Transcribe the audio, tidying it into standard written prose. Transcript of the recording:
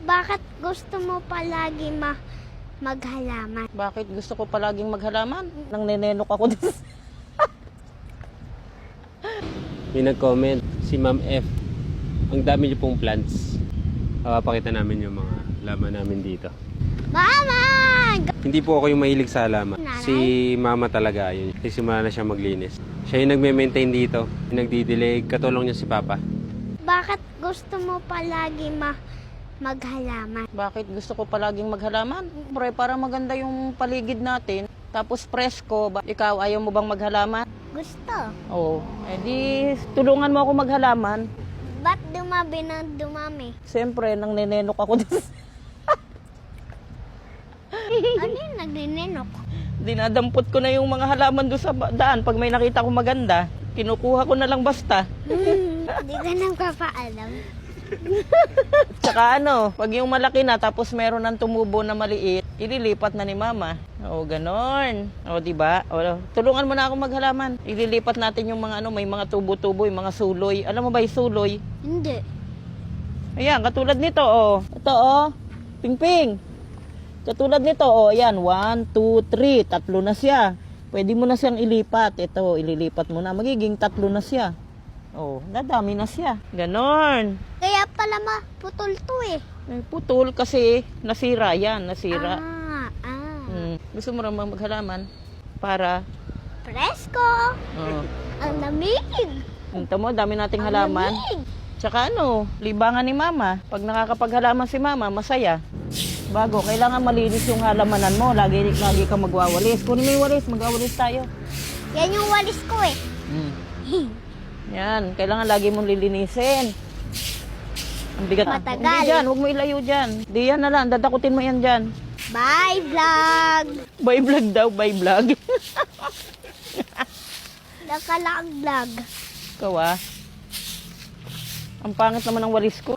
Bakit gusto mo palagi maghalaman? Bakit gusto ko palaging maghalaman? Nang nenenok ako din. May nag-comment, si Ma'am F. Ang dami niyo pong plants. Papakita namin yung mga laman namin dito. Mama! Hindi po ako yung mahilig sa halaman. Nanay? Si Mama talaga yun. Simula na siya maglinis. Siya yung nagme-maintain dito. Nagdidilig. Katulong niya si Papa. Bakit gusto mo palagi maghalaman? Bakit gusto ko palaging maghalaman? Pre, para maganda yung paligid natin. Tapos presko. Ikaw, ayaw mo bang maghalaman? Gusto. Oo. Di tulungan mo ako maghalaman. Ba't dumabi ng dumami? Siyempre, nang nenenok ako din. Ano yung nagninenok? Dinadampot ko na yung mga halaman doon sa daan. Pag may nakita ko maganda, kinukuha ko na lang basta. Hindi ka nang papaalam. Tsaka pag yung malaki na tapos meron ng tumubo na maliit, ililipat na ni Mama. O, ganon. O, diba? O, tulungan mo na ako maghalaman. Ililipat natin yung mga may mga tubo-tubo, yung mga suloy. Alam mo ba yung suloy? Hindi. Ayan, katulad nito, o. Ito, o. Ping-ping. Katulad nito, o. Ayan, 1, 2, 3. 3 na siya. Pwede mo na siyang ilipat. Ito, ililipat mo na. Magiging 3 na siya. Oh, dadami na siya. Ganon. Kaya pala maputol to eh. Putol kasi nasira yan. Nasira. Gusto mo rin maghalaman para... Presko! Oh. Ang lamig! Ito mo, dami nating Ang halaman. lamig! Tsaka libangan ni Mama. Pag nakakapaghalaman si Mama, masaya. Bago, kailangan malinis yung halamanan mo. Lagi ka magwawalis. Kunin mo yung walis, magwawalis tayo. Yan yung walis ko eh. Yan, kailangan lagi mong lilinisin. Ang bigat. Matagal. Hindi dyan, huwag mo ilayo dyan. Di yan na lang, dadakutin mo yan dyan. Bye vlog! Bye vlog daw, bye vlog. Nakalaang vlog. Ikaw Ang pangit naman ng walis ko.